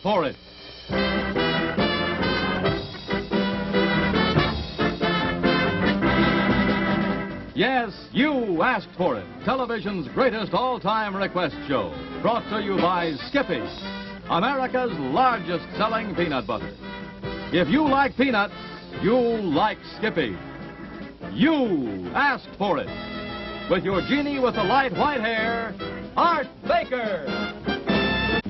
for it. Yes, you asked for it. Television's greatest all-time request show. Brought to you by Skippy, America's largest selling peanut butter. If you like peanuts, you'll like Skippy. You asked for it. With your genie with the light white hair, Art Baker.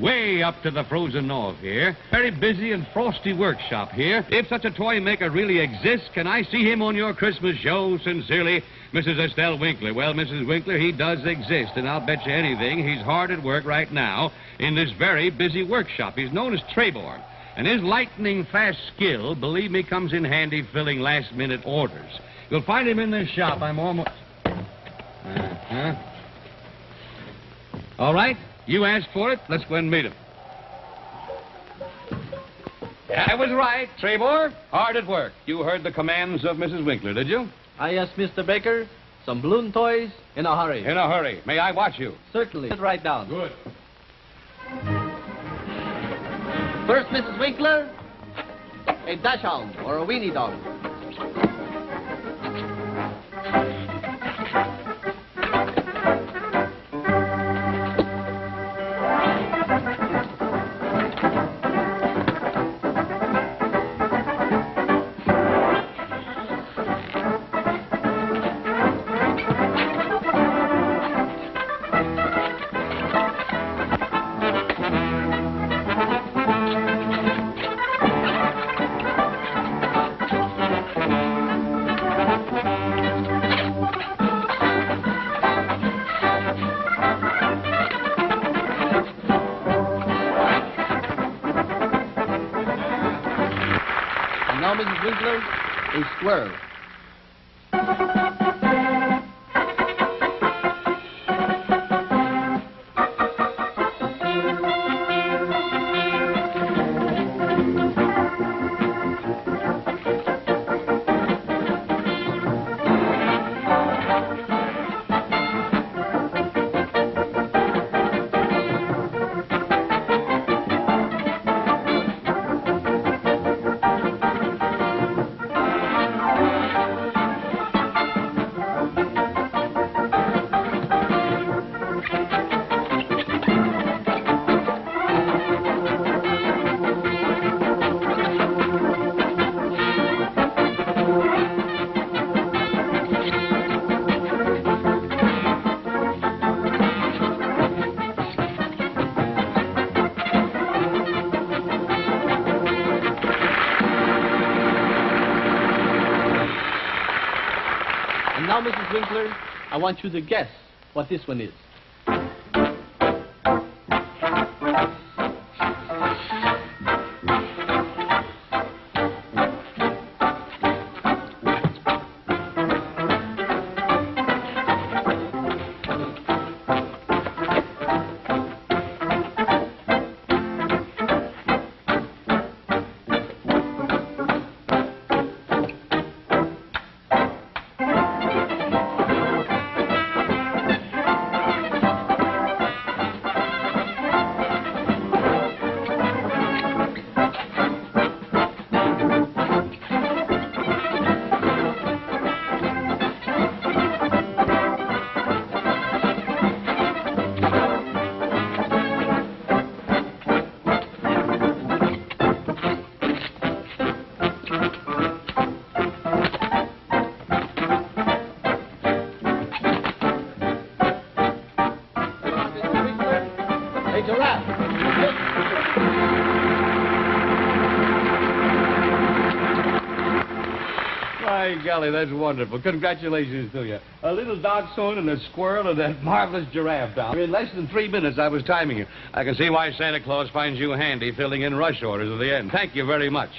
Way up to the frozen north here. Very busy and frosty workshop here. If such a toy maker really exists, can I see him on your Christmas show? Sincerely, Mrs. Estelle Winkler. Well, Mrs. Winkler, he does exist, and I'll bet you anything he's hard at work right now in this very busy workshop. He's known as Trebor, and his lightning-fast skill, believe me, comes in handy filling last-minute orders. You'll find him in this shop. I'm almost... All right. You asked for it. Let's go and meet him. I was right, Trebor. Hard at work. You heard the commands of Mrs. Winkler, did you? Yes, Mr. Baker. Some balloon toys in a hurry. In a hurry. May I watch you? Certainly. Sit right down. Good. First, Mrs. Winkler, a dachshund or a weenie dog. Now, Mrs. Winkler, a squirrel. And now, Mrs. Winkler, I want you to guess what this one is. A giraffe. My golly, that's wonderful. Congratulations to you. A little dachshund and a squirrel and that marvelous giraffe down. In less than 3 minutes, I was timing you. I can see why Santa Claus finds you handy filling in rush orders at the end. Thank you very much.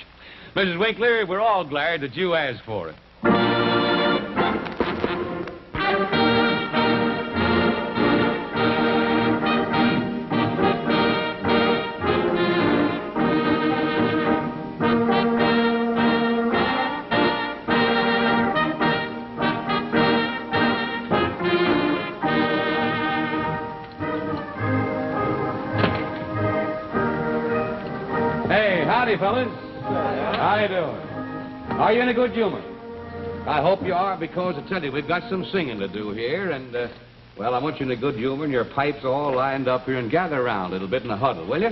Mrs. Winkler, we're all glad that you asked for it. Howdy, fellas. How you doing? Are you in a good humor? I hope you are, because I tell you, we've got some singing to do here, and, well, I want you in a good humor and your pipes all lined up here, and gather around a little bit in a huddle, will you?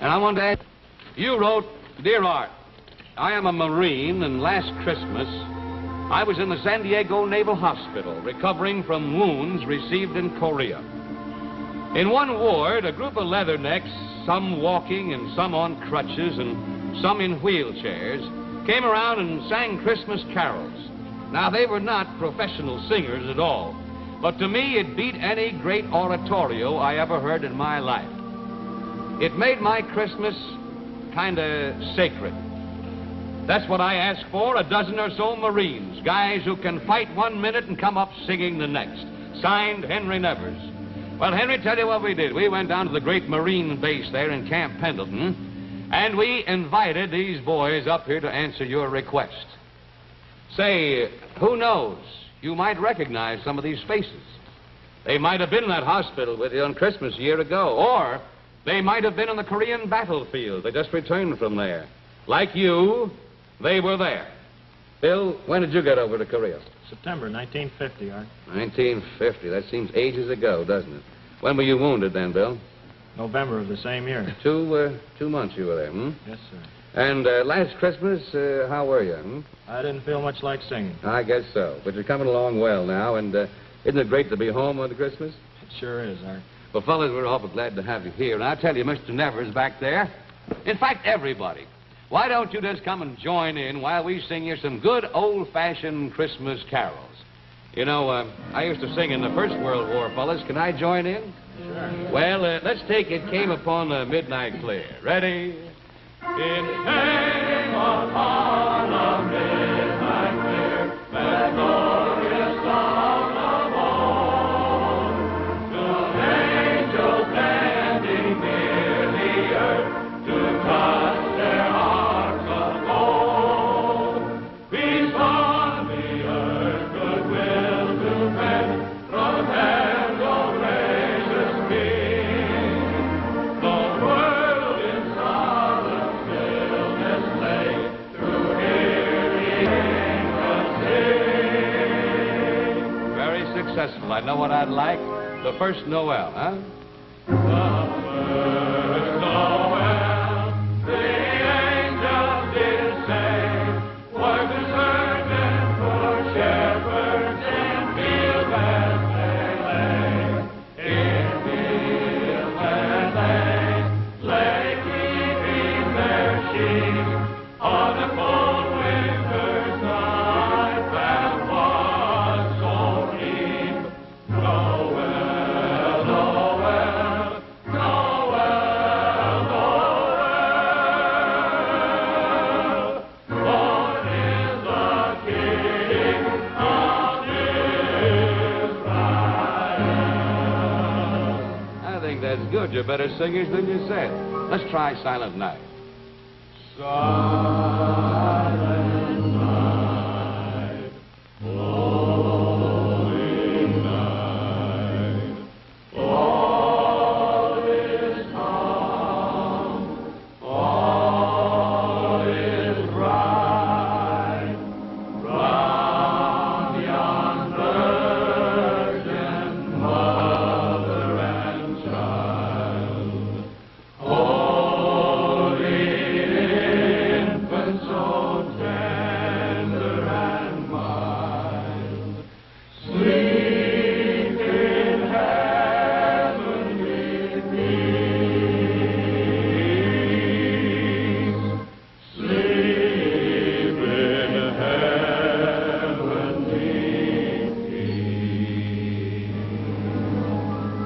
And I want to ask, you wrote, Dear Art, I am a Marine, and last Christmas, I was in the San Diego Naval Hospital, recovering from wounds received in Korea. In one ward, a group of leathernecks, some walking and some on crutches and some in wheelchairs, came around and sang Christmas carols. Now, they were not professional singers at all, but to me it beat any great oratorio I ever heard in my life. It made my Christmas kind of sacred. That's what I ask for, a dozen or so Marines, guys who can fight 1 minute and come up singing the next. Signed, Henry Nevers. Well, Henry, tell you what we did. We went down to the great Marine base there in Camp Pendleton, and we invited these boys up here to answer your request. Say, who knows? You might recognize some of these faces. They might have been in that hospital with you on Christmas a year ago, or they might have been on the Korean battlefield. They just returned from there. Like you, they were there. Bill, when did you get over to Korea? September 1950, Art. 1950. That seems ages ago, doesn't it? When were you wounded then, Bill? November of the same year. 2 months you were there, hmm? Yes, sir. And last Christmas, how were you, hmm? I didn't feel much like singing. I guess so. But you're coming along well now, and isn't it great to be home on Christmas? It sure is, Art. Well, fellas, we're awful glad to have you here. And I'll tell you, Mr. Nevers back there, in fact, everybody, why don't you just come and join in while we sing you some good old-fashioned Christmas carols? You know, I used to sing in the First World War, fellas. Can I join in? Sure. Well, let's take It Came Upon a Midnight Clear. Ready? It came upon a midnight clear, that glorious dawn of morn, to angels standing near the earth to touch their hearts of gold. Peace on the earth, goodwill to men, from heaven, O gracious King. The world in solemn stillness lay, through hear the angels sing. Very successful. I know what I'd like. The first Noel, huh? The first Noel, the angels did say, was a servant for shepherds in fields as they lay. In fields as they lay, keeping their sheep on a cold winter's night that was so deep. Noel, Noel, Noel, Noel. Born is the King of Israel. I think that's good. You're better singers than you said. Let's try Silent Night. Silent night, holy night, all is calm, all is bright, round yon virgin mother and child. Holy infant, so tender and mild, sleep in heavenly peace. Sleep in heavenly peace.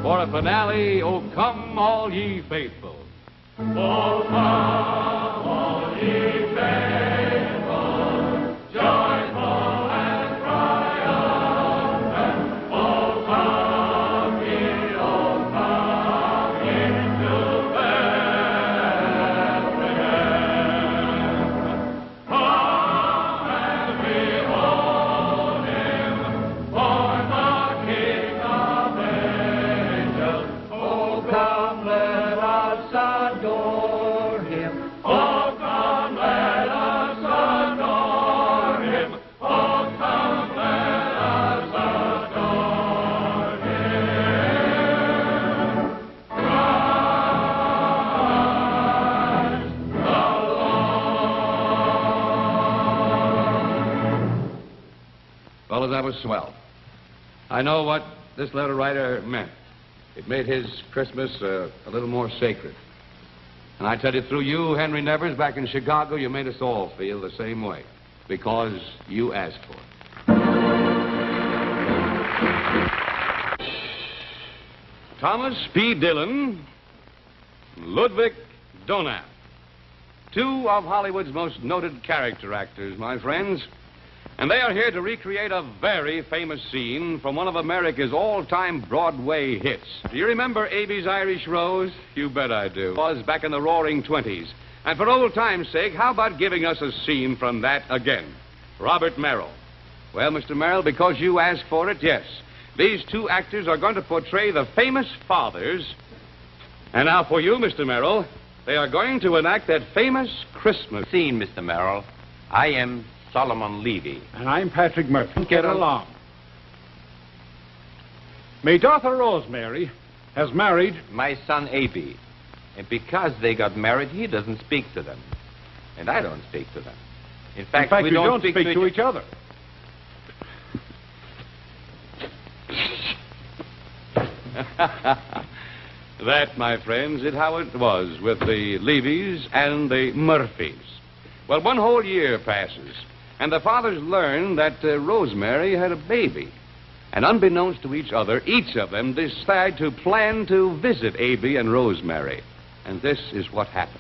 For a finale, O come all ye faithful. O come all ye faithful, joyful and triumphant. O come ye into Bethlehem. Come and behold him, born the King of angels. O come, let us adore him. Fellas, that was swell. I know what this letter writer meant. It made his Christmas a little more sacred. And I tell you, through you, Henry Nevers, back in Chicago, you made us all feel the same way. Because you asked for it. Thomas P. Dillon, Ludwig Donat. Two of Hollywood's most noted character actors, my friends. And they are here to recreate a very famous scene from one of America's all-time Broadway hits. Do you remember Abe's Irish Rose? You bet I do. It was back in the roaring 20s. And for old time's sake, how about giving us a scene from that again? Robert Merrill. Well, Mr. Merrill, because you asked for it, yes. These two actors are going to portray the famous fathers. And now for you, Mr. Merrill, they are going to enact that famous Christmas Scene, Mr. Merrill. I am Solomon Levy. And I'm Patrick Murphy. Get along. My daughter Rosemary has married... My son, A.B. And because they got married, he doesn't speak to them. And I don't speak to them. In fact, we don't speak to each other. That, my friends, is how it was with the Levys and the Murphys. Well, one whole year passes, and the fathers learn that Rosemary had a baby. And unbeknownst to each other, each of them decide to plan to visit A.B. and Rosemary. And this is what happened.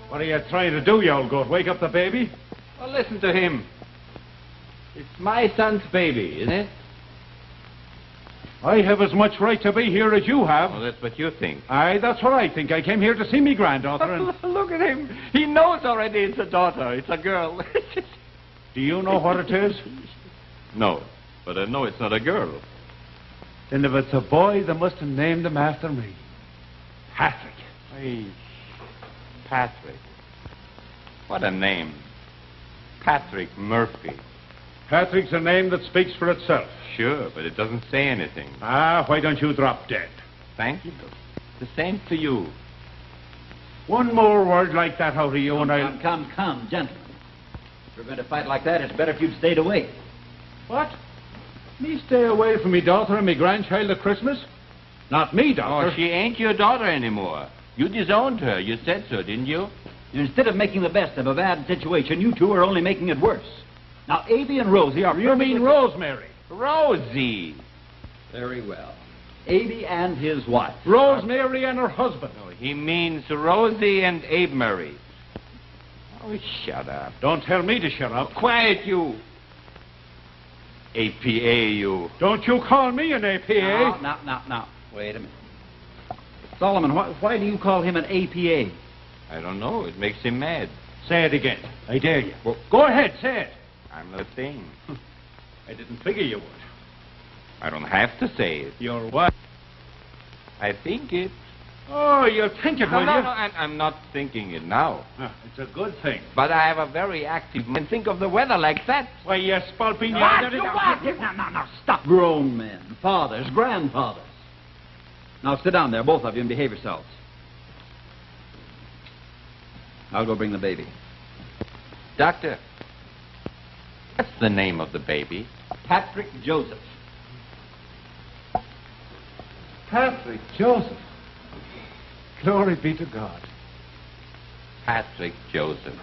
What are you trying to do, you old goat? Wake up the baby? Well, listen to him. It's my son's baby, isn't it? I have as much right to be here as you have. Well, that's what you think. Aye, that's what I think. I came here to see me granddaughter and... Look at him. He knows already it's a daughter. It's a girl. Do you know what it is? No, but I know it's not a girl. Then if it's a boy, they must have named him after me. Patrick. Hey, Patrick. What a name. Patrick Murphy. Patrick's a name that speaks for itself. Sure, but it doesn't say anything. Ah, why don't you drop dead? Thank you. The same to you. One more word like that out of you and I'll... Come, gentlemen. If you're going to fight like that, it's better if you'd stayed away. What? Me stay away from me daughter and me grandchild at Christmas? Not me, daughter. Oh, she ain't your daughter anymore. You disowned her. You said so, didn't you? Instead of making the best of a bad situation, you two are only making it worse. Now, Abe and Rosie are... You mean Rosemary? Rosie. Very well. Abe and his wife. Rosemary and her husband. No, he means Rosie and Abe Murray. Oh, shut up. Don't tell me to shut up. Quiet, you. APA, you. Don't you call me an APA. Now. Wait a minute. Solomon, why do you call him an APA? I don't know. It makes him mad. Say it again. I dare you. Go ahead, say it. I'm not saying. I didn't figure you would. I don't have to say it. You're what? I think it. Oh, you'll think it, will you? I'm not thinking it now. Ah, it's a good thing. But I have a very active mind. Think of the weather like that. Why, you spalping... Now, stop. Grown men, fathers, grandfathers. Now, sit down there, both of you, and behave yourselves. I'll go bring the baby. Doctor, what's the name of the baby? Patrick Joseph. Patrick Joseph. Glory be to God. Patrick Joseph.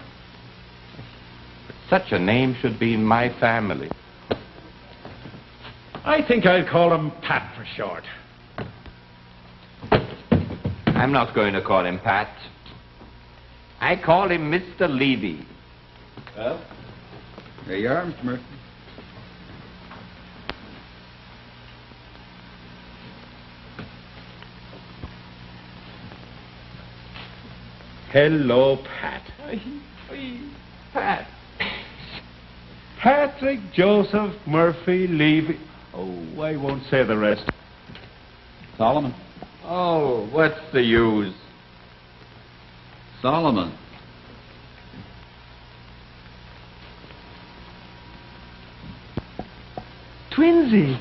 Such a name should be in my family. I think I'll call him Pat for short. I'm not going to call him Pat. I call him Mr. Levy. Well, there you are, Mr. Murphy. Hello, Pat. Pat. Patrick Joseph Murphy Levy. Oh, I won't say the rest. Solomon. Oh, what's the use? Solomon. Twinsies.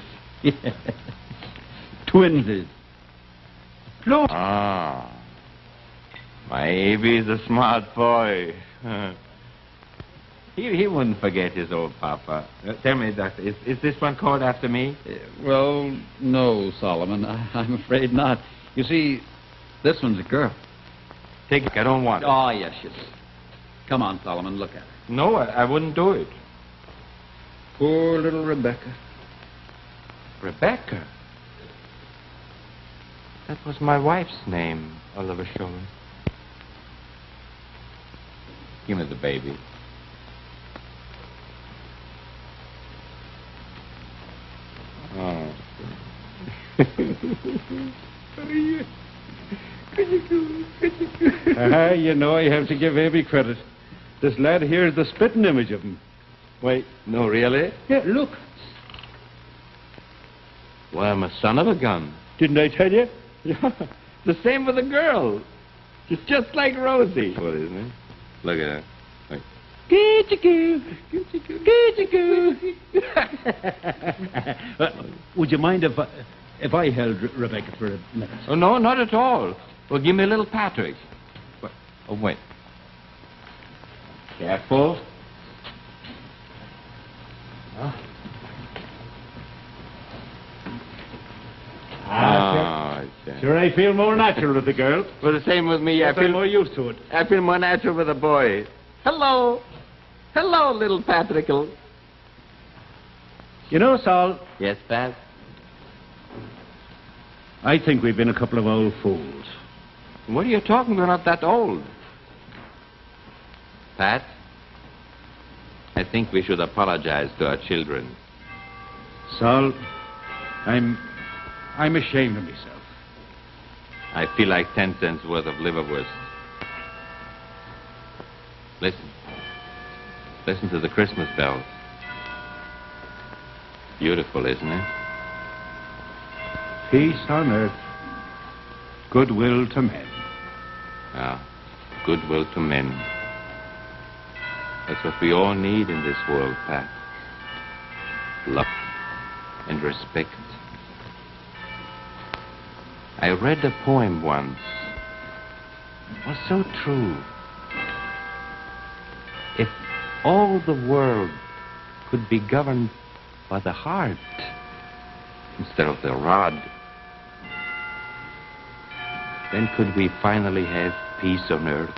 Twinsies. Ah. My Avy's a smart boy. He wouldn't forget his old papa. Tell me, Doctor, is this one called after me? Well, no, Solomon. I'm afraid not. You see, this one's a girl. Take it. I don't want it. Oh, yes, you do. Come on, Solomon, look at her. No, I wouldn't do it. Poor little Rebecca. Rebecca? That was my wife's name, Oliver Shore. Give me the baby. Oh. You know, I have to give Abby credit. This lad here is the spitting image of him. Wait, no, really? Yeah, look. Well, I'm a son of a gun. Didn't I tell you? Yeah, the same with the girl. She's just like Rosie. What, isn't it? Look at her. Look. Would you mind if I held Rebecca for a minute? Oh, no, not at all. Well, give me a little Patrick. Oh, wait. Careful. Sure, I feel more natural with the girl. Well, the same with me. I feel more used to it. I feel more natural with a boy. Hello. Hello, little Patrickle. You know, Sol, Yes, Pat? I think we've been a couple of old fools. What are you talking about? We're not that old. Pat, I think we should apologize to our children. Sol, I'm ashamed of myself. I feel like 10 cents worth of liverwurst. Listen. Listen to the Christmas bells. Beautiful, isn't it? Peace on earth, goodwill to men. Yeah, goodwill to men. That's what we all need in this world, Pat. Love and respect. I read a poem once. It was so true. If all the world could be governed by the heart instead of the rod, then could we finally have peace on earth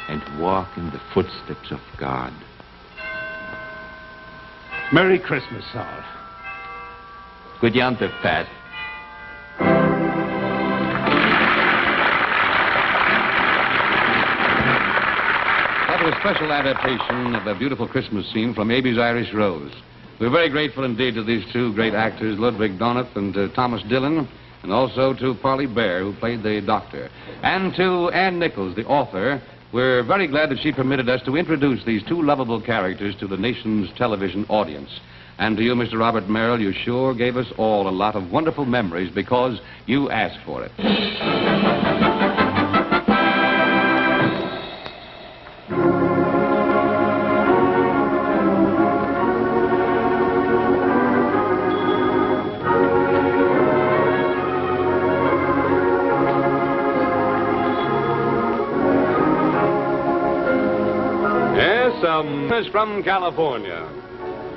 and walk in the footsteps of God. Merry Christmas, Sol. Good yonder, Pat. That was a special adaptation of a beautiful Christmas scene from Aby's Irish Rose. We're very grateful indeed to these two great actors, Ludwig Donath and Thomas Dillon, and also to Parley Bear, who played the doctor, and to Ann Nichols, the author, We're very glad that she permitted us to introduce these two lovable characters to the nation's television audience. And to you, Mr. Robert Merrill, you sure gave us all a lot of wonderful memories because you asked for it. From California.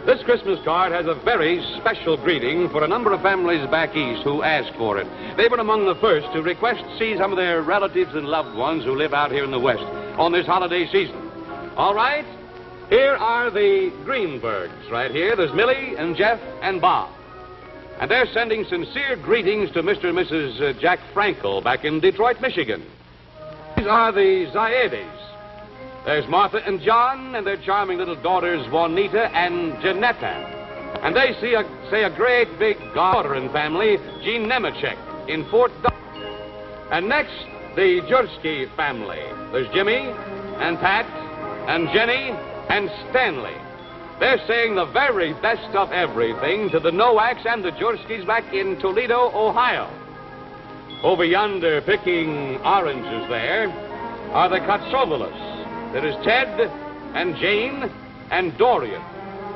This Christmas card has a very special greeting for a number of families back east who asked for it. They were among the first to request to see some of their relatives and loved ones who live out here in the West on this holiday season. All right, here are the Greenbergs right here. There's Millie and Jeff and Bob. And they're sending sincere greetings to Mr. and Mrs. Jack Frankel back in Detroit, Michigan. These are the Zaedes. There's Martha and John and their charming little daughters, Juanita and Janetta. And they say a great big daughter and family, Jean Nemechek, in Fort Dodge. And next, the Jursky family. There's Jimmy and Pat and Jenny and Stanley. They're saying the very best of everything to the Nowaks and the Jurskys back in Toledo, Ohio. Over yonder, picking oranges there, are the Katsovulos. There is Ted and Jane and Dorian.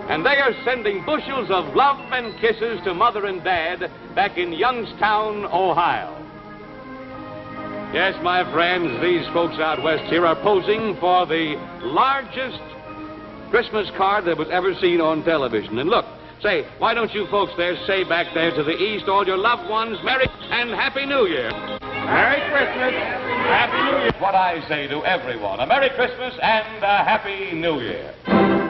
And they are sending bushels of love and kisses to Mother and Dad back in Youngstown, Ohio. Yes, my friends, these folks out west here are posing for the largest Christmas card that was ever seen on television. And look, say, why don't you folks there say back there to the east, all your loved ones, Merry and Happy New Year. Merry Christmas. Happy New Year. What I say to everyone, a Merry Christmas and a Happy New Year.